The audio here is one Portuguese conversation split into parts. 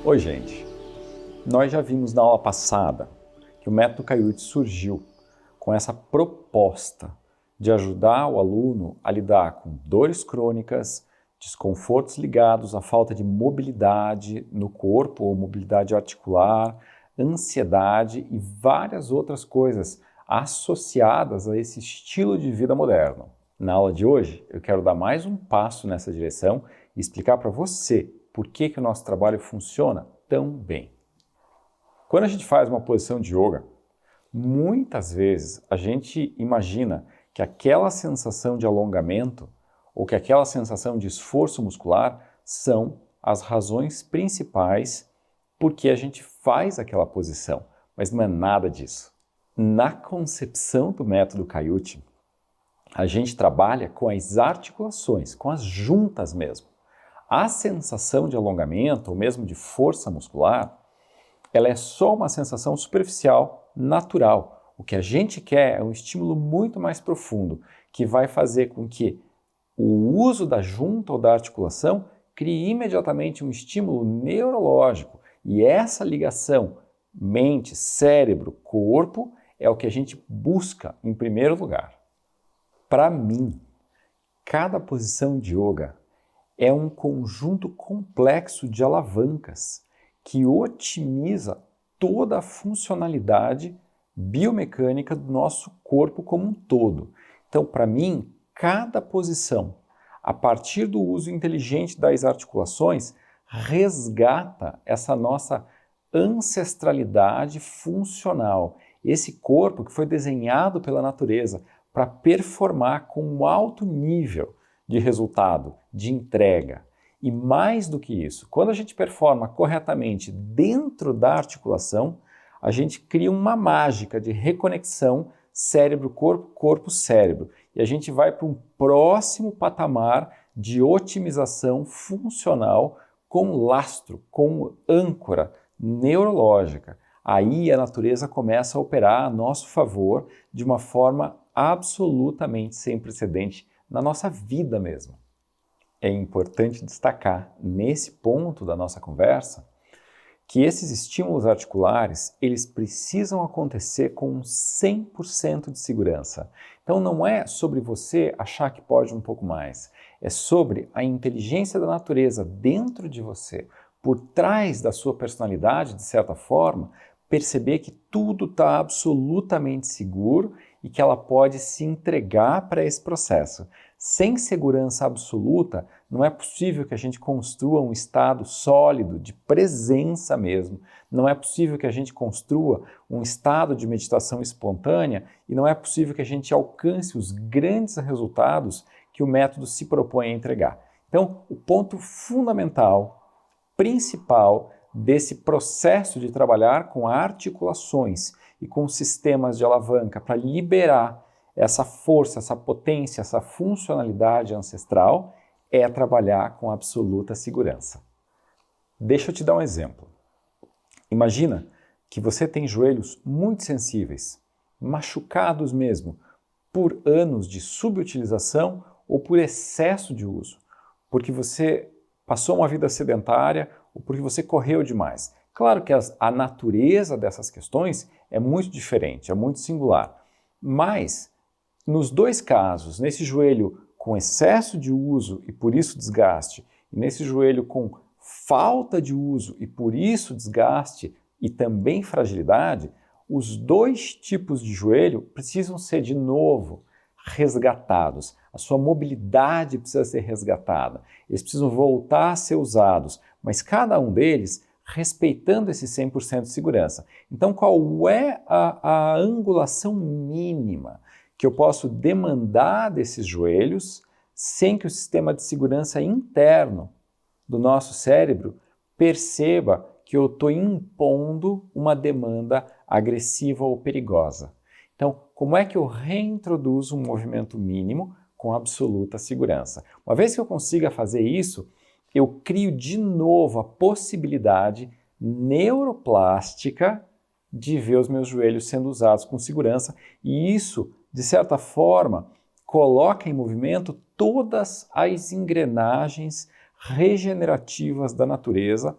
Oi, gente! Nós já vimos na aula passada que o método Kaiut surgiu com essa proposta de ajudar o aluno a lidar com dores crônicas, desconfortos ligados à falta de mobilidade no corpo ou mobilidade articular, ansiedade e várias outras coisas associadas a esse estilo de vida moderno. Na aula de hoje, eu quero dar mais um passo nessa direção e explicar para você por que o nosso trabalho funciona tão bem. Quando a gente faz uma posição de yoga, muitas vezes a gente imagina que aquela sensação de alongamento ou que aquela sensação de esforço muscular são as razões principais por que a gente faz aquela posição, mas não é nada disso. Na concepção do método Kaiut, a gente trabalha com as articulações, com as juntas mesmo. A sensação de alongamento, ou mesmo de força muscular, ela é só uma sensação superficial, natural. O que a gente quer é um estímulo muito mais profundo, que vai fazer com que o uso da junta ou da articulação crie imediatamente um estímulo neurológico. E essa ligação mente, cérebro, corpo é o que a gente busca em primeiro lugar. Para mim, cada posição de yoga é um conjunto complexo de alavancas que otimiza toda a funcionalidade biomecânica do nosso corpo como um todo. Então, para mim, cada posição, a partir do uso inteligente das articulações, resgata essa nossa ancestralidade funcional, esse corpo que foi desenhado pela natureza para performar com um alto nível de resultado, de entrega. E mais do que isso, quando a gente performa corretamente dentro da articulação, a gente cria uma mágica de reconexão cérebro-corpo, corpo-cérebro. E a gente vai para um próximo patamar de otimização funcional com lastro, com âncora neurológica. Aí a natureza começa a operar a nosso favor de uma forma absolutamente sem precedente na nossa vida mesmo. É importante destacar nesse ponto da nossa conversa que esses estímulos articulares, eles precisam acontecer com 100% de segurança. Então não é sobre você achar que pode um pouco mais, é sobre a inteligência da natureza dentro de você, por trás da sua personalidade, de certa forma, perceber que tudo está absolutamente seguro e que ela pode se entregar para esse processo. Sem segurança absoluta, não é possível que a gente construa um estado sólido de presença mesmo. Não é possível que a gente construa um estado de meditação espontânea e não é possível que a gente alcance os grandes resultados que o método se propõe a entregar. Então, o ponto fundamental, principal desse processo de trabalhar com articulações e com sistemas de alavanca para liberar essa força, essa potência, essa funcionalidade ancestral é trabalhar com absoluta segurança. Deixa eu te dar um exemplo. Imagina que você tem joelhos muito sensíveis, machucados mesmo, por anos de subutilização ou por excesso de uso, porque você passou uma vida sedentária ou porque você correu demais. Claro que a natureza dessas questões é muito diferente, é muito singular, mas nos dois casos, nesse joelho com excesso de uso e por isso desgaste, e nesse joelho com falta de uso e por isso desgaste e também fragilidade, os dois tipos de joelho precisam ser de novo resgatados. A sua mobilidade precisa ser resgatada. Eles precisam voltar a ser usados, mas cada um deles respeitando esse 100% de segurança. Então, qual é a angulação mínima que eu posso demandar desses joelhos sem que o sistema de segurança interno do nosso cérebro perceba que eu estou impondo uma demanda agressiva ou perigosa? Então, como é que eu reintroduzo um movimento mínimo com absoluta segurança? Uma vez que eu consiga fazer isso, eu crio de novo a possibilidade neuroplástica de ver os meus joelhos sendo usados com segurança e isso, de certa forma, coloca em movimento todas as engrenagens regenerativas da natureza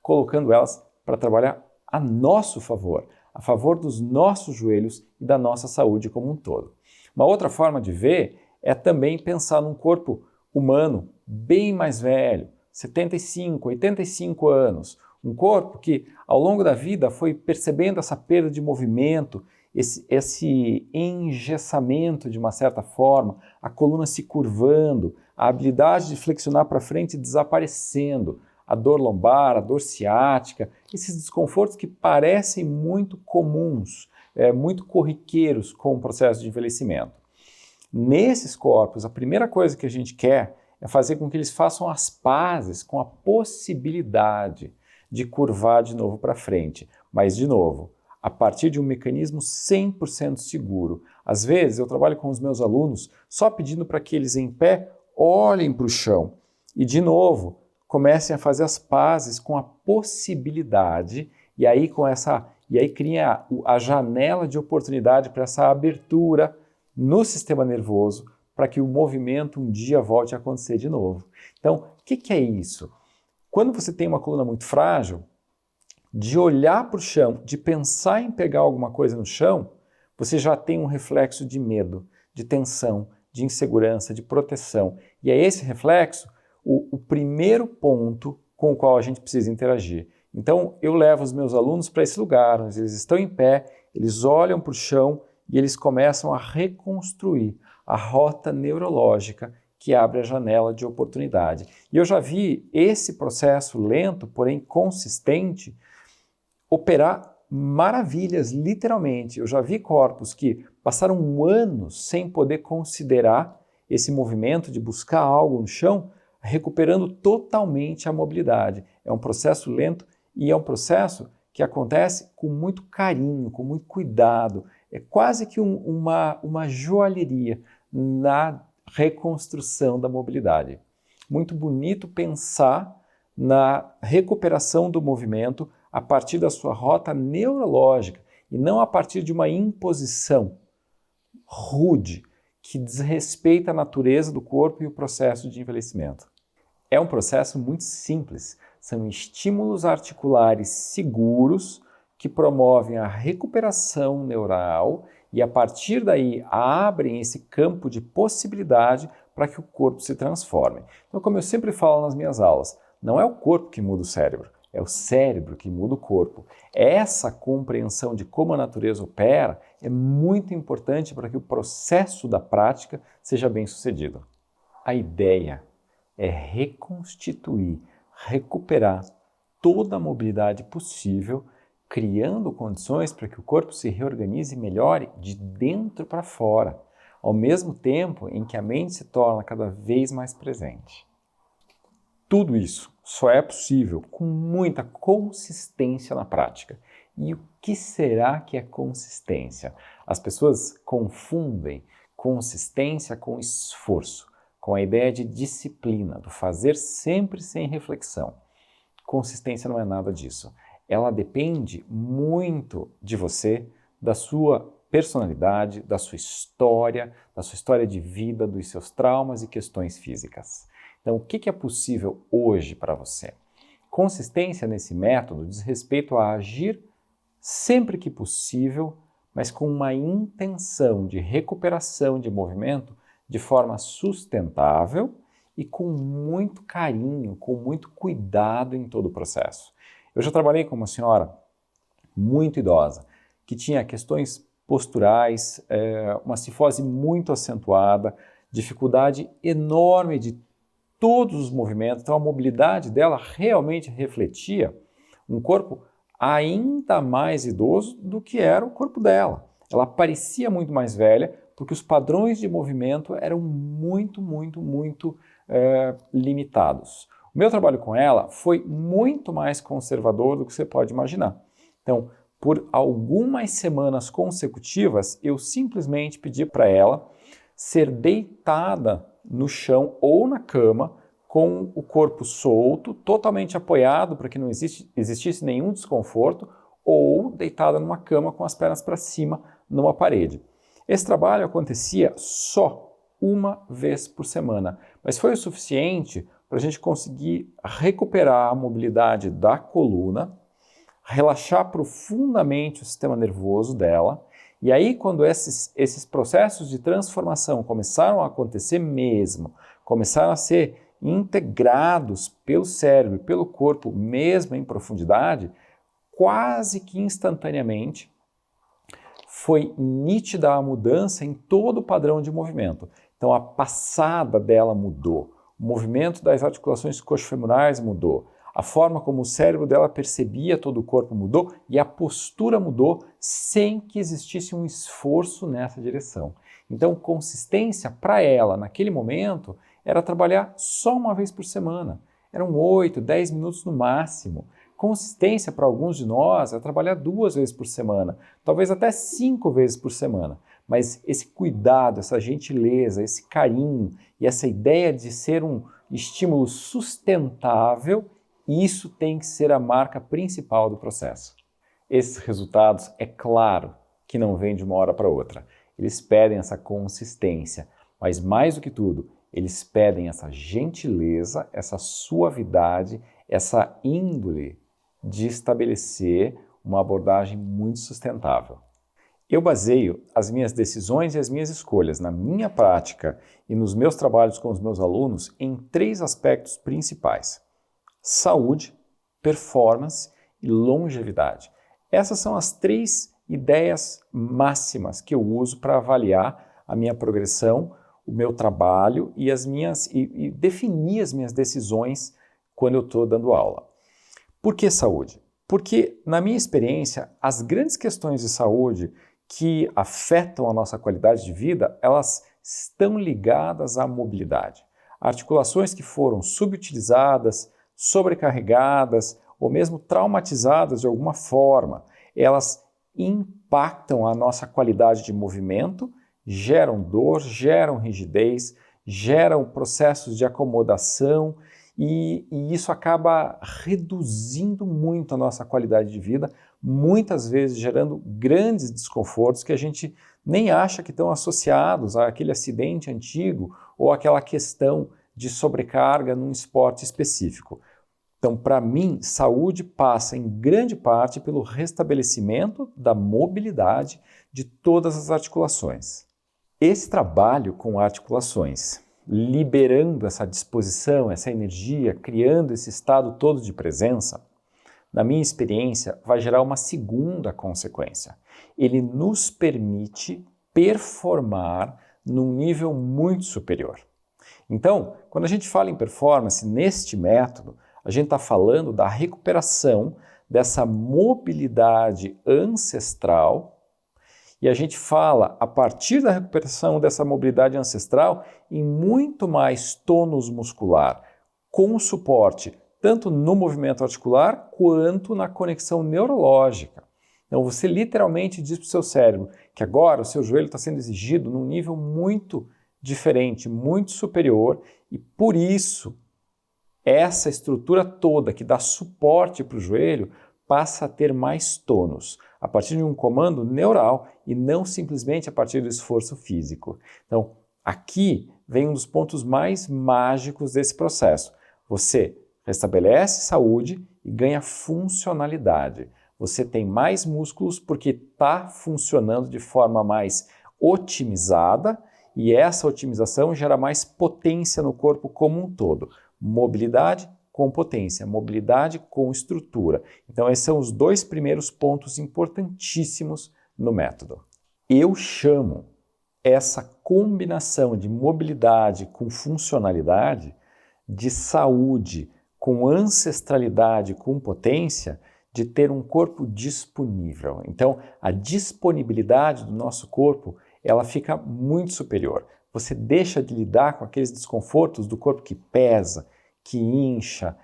colocando elas para trabalhar a nosso favor, a favor dos nossos joelhos e da nossa saúde como um todo. Uma outra forma de ver é também pensar num corpo humano bem mais velho, 75, 85 anos, um corpo que ao longo da vida foi percebendo essa perda de movimento, esse engessamento de uma certa forma, a coluna se curvando, a habilidade de flexionar para frente desaparecendo, a dor lombar, a dor ciática, esses desconfortos que parecem muito comuns, muito corriqueiros com o processo de envelhecimento. Nesses corpos, a primeira coisa que a gente quer é fazer com que eles façam as pazes com a possibilidade de curvar de novo para frente. Mas, de novo, a partir de um mecanismo 100% seguro. Às vezes, eu trabalho com os meus alunos só pedindo para que eles em pé olhem para o chão e, de novo, comecem a fazer as pazes com a possibilidade e aí cria a janela de oportunidade para essa abertura no sistema nervoso para que o movimento um dia volte a acontecer de novo. Então, o que é isso? Quando você tem uma coluna muito frágil, de olhar para o chão, de pensar em pegar alguma coisa no chão, você já tem um reflexo de medo, de tensão, de insegurança, de proteção. E é esse reflexo o primeiro ponto com o qual a gente precisa interagir. Então, eu levo os meus alunos para esse lugar, onde eles estão em pé, eles olham para o chão e eles começam a reconstruir a rota neurológica que abre a janela de oportunidade. E eu já vi esse processo lento, porém consistente, operar maravilhas, literalmente. Eu já vi corpos que passaram anos sem poder considerar esse movimento de buscar algo no chão, recuperando totalmente a mobilidade. É um processo lento e é um processo que acontece com muito carinho, com muito cuidado. É quase que uma joalheria na reconstrução da mobilidade. Muito bonito pensar na recuperação do movimento a partir da sua rota neurológica e não a partir de uma imposição rude que desrespeita a natureza do corpo e o processo de envelhecimento. É um processo muito simples. São estímulos articulares seguros que promovem a recuperação neural e, a partir daí, abrem esse campo de possibilidade para que o corpo se transforme. Então, como eu sempre falo nas minhas aulas, não é o corpo que muda o cérebro, é o cérebro que muda o corpo. Essa compreensão de como a natureza opera é muito importante para que o processo da prática seja bem sucedido. A ideia é reconstituir, recuperar toda a mobilidade possível, criando condições para que o corpo se reorganize e melhore de dentro para fora, ao mesmo tempo em que a mente se torna cada vez mais presente. Tudo isso só é possível com muita consistência na prática. E o que será que é consistência? As pessoas confundem consistência com esforço, com a ideia de disciplina, do fazer sempre sem reflexão. Consistência não é nada disso. Ela depende muito de você, da sua personalidade, da sua história de vida, dos seus traumas e questões físicas. Então, o que é possível hoje para você? Consistência nesse método diz respeito a agir sempre que possível, mas com uma intenção de recuperação de movimento de forma sustentável e com muito carinho, com muito cuidado em todo o processo. Eu já trabalhei com uma senhora muito idosa, que tinha questões posturais, uma cifose muito acentuada, dificuldade enorme de todos os movimentos, então a mobilidade dela realmente refletia um corpo ainda mais idoso do que era o corpo dela. Ela parecia muito mais velha, porque os padrões de movimento eram muito limitados. O meu trabalho com ela foi muito mais conservador do que você pode imaginar. Então, por algumas semanas consecutivas, eu simplesmente pedi para ela ser deitada no chão ou na cama, com o corpo solto, totalmente apoiado para que não existisse nenhum desconforto, ou deitada numa cama com as pernas para cima numa parede. Esse trabalho acontecia só uma vez por semana, mas foi o suficiente para a gente conseguir recuperar a mobilidade da coluna, relaxar profundamente o sistema nervoso dela. E aí, quando esses processos de transformação começaram a acontecer mesmo, começaram a ser integrados pelo cérebro, pelo corpo, mesmo em profundidade, quase que instantaneamente foi nítida a mudança em todo o padrão de movimento. Então, a passada dela mudou, o movimento das articulações coxofemorais mudou, a forma como o cérebro dela percebia todo o corpo mudou e a postura mudou sem que existisse um esforço nessa direção. Então, consistência para ela, naquele momento, era trabalhar só uma vez por semana. Eram 8, 10 minutos no máximo. Consistência para alguns de nós é trabalhar 2 vezes por semana, talvez até 5 vezes por semana. Mas esse cuidado, essa gentileza, esse carinho e essa ideia de ser um estímulo sustentável, isso tem que ser a marca principal do processo. Esses resultados, é claro que não vêm de uma hora para outra. Eles pedem essa consistência, mas mais do que tudo, eles pedem essa gentileza, essa suavidade, essa índole de estabelecer uma abordagem muito sustentável. Eu baseio as minhas decisões e as minhas escolhas na minha prática e nos meus trabalhos com os meus alunos em 3 aspectos principais: saúde, performance e longevidade. Essas são as 3 ideias máximas que eu uso para avaliar a minha progressão, o meu trabalho e definir as minhas decisões quando eu estou dando aula. Por que saúde? Porque, na minha experiência, as grandes questões de saúde que afetam a nossa qualidade de vida, elas estão ligadas à mobilidade. Articulações que foram subutilizadas, sobrecarregadas ou mesmo traumatizadas de alguma forma, elas impactam a nossa qualidade de movimento, geram dor, geram rigidez, geram processos de acomodação e isso acaba reduzindo muito a nossa qualidade de vida, muitas vezes gerando grandes desconfortos que a gente nem acha que estão associados àquele acidente antigo ou àquela questão de sobrecarga num esporte específico. Então, para mim, saúde passa em grande parte pelo restabelecimento da mobilidade de todas as articulações. Esse trabalho com articulações, liberando essa disposição, essa energia, criando esse estado todo de presença, na minha experiência, vai gerar uma segunda consequência. Ele nos permite performar num nível muito superior. Então, quando a gente fala em performance neste método, a gente está falando da recuperação dessa mobilidade ancestral e a gente fala, a partir da recuperação dessa mobilidade ancestral, em muito mais tônus muscular, com suporte tanto no movimento articular quanto na conexão neurológica. Então você literalmente diz para o seu cérebro que agora o seu joelho está sendo exigido num nível muito diferente, muito superior e por isso essa estrutura toda que dá suporte para o joelho passa a ter mais tônus, a partir de um comando neural e não simplesmente a partir do esforço físico. Então, aqui vem um dos pontos mais mágicos desse processo. Você restabelece saúde e ganha funcionalidade. Você tem mais músculos porque está funcionando de forma mais otimizada e essa otimização gera mais potência no corpo como um todo. Mobilidade com potência, mobilidade com estrutura. Então, esses são os 2 primeiros pontos importantíssimos no método. Eu chamo essa combinação de mobilidade com funcionalidade, de saúde com ancestralidade, com potência, de ter um corpo disponível. Então, a disponibilidade do nosso corpo, ela fica muito superior. Você deixa de lidar com aqueles desconfortos do corpo que pesa, que incha,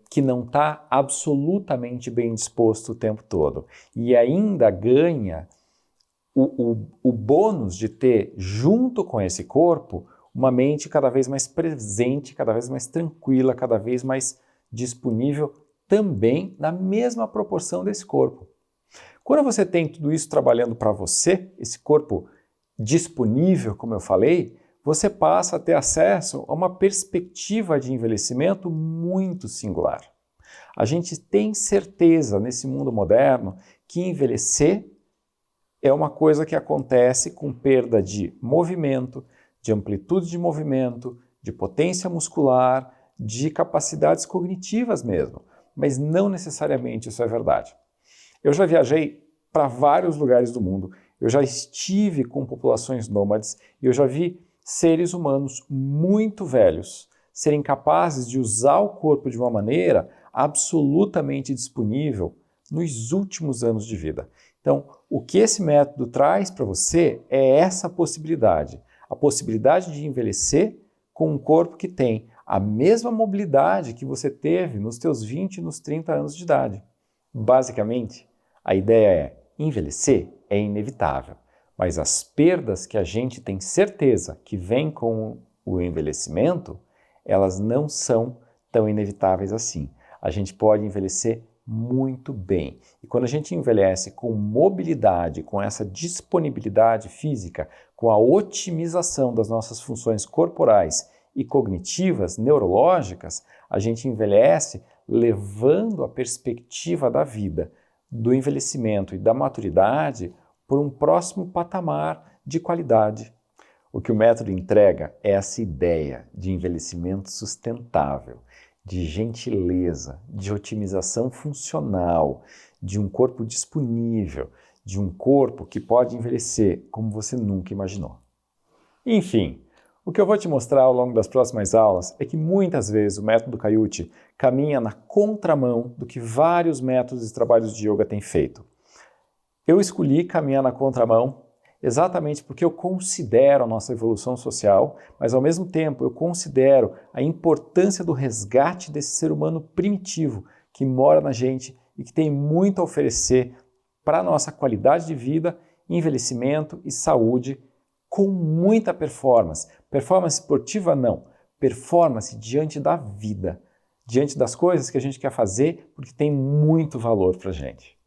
que não está absolutamente bem disposto o tempo todo. E ainda ganha o bônus de ter, junto com esse corpo, uma mente cada vez mais presente, cada vez mais tranquila, cada vez mais disponível, também na mesma proporção desse corpo. Quando você tem tudo isso trabalhando para você, esse corpo disponível, como eu falei, você passa a ter acesso a uma perspectiva de envelhecimento muito singular. A gente tem certeza nesse mundo moderno que envelhecer é uma coisa que acontece com perda de movimento, de amplitude de movimento, de potência muscular, de capacidades cognitivas mesmo, mas não necessariamente isso é verdade. Eu já viajei para vários lugares do mundo, eu já estive com populações nômades e eu já vi seres humanos muito velhos serem capazes de usar o corpo de uma maneira absolutamente disponível nos últimos anos de vida. Então, o que esse método traz para você é essa possibilidade, a possibilidade de envelhecer com um corpo que tem a mesma mobilidade que você teve nos teus 20 e nos 30 anos de idade. Basicamente, a ideia é envelhecer é inevitável, mas as perdas que a gente tem certeza que vêm com o envelhecimento, elas não são tão inevitáveis assim. A gente pode envelhecer muito bem. E quando a gente envelhece com mobilidade, com essa disponibilidade física, com a otimização das nossas funções corporais e cognitivas, neurológicas, a gente envelhece levando a perspectiva da vida, do envelhecimento e da maturidade por um próximo patamar de qualidade. O que o método entrega é essa ideia de envelhecimento sustentável, de gentileza, de otimização funcional, de um corpo disponível, de um corpo que pode envelhecer como você nunca imaginou. Enfim, o que eu vou te mostrar ao longo das próximas aulas é que muitas vezes o método Kayuchi caminha na contramão do que vários métodos e trabalhos de yoga têm feito. Eu escolhi caminhar na contramão exatamente porque eu considero a nossa evolução social, mas ao mesmo tempo eu considero a importância do resgate desse ser humano primitivo que mora na gente e que tem muito a oferecer para a nossa qualidade de vida, envelhecimento e saúde com muita performance. Performance esportiva não, performance diante da vida, diante das coisas que a gente quer fazer porque tem muito valor para a gente.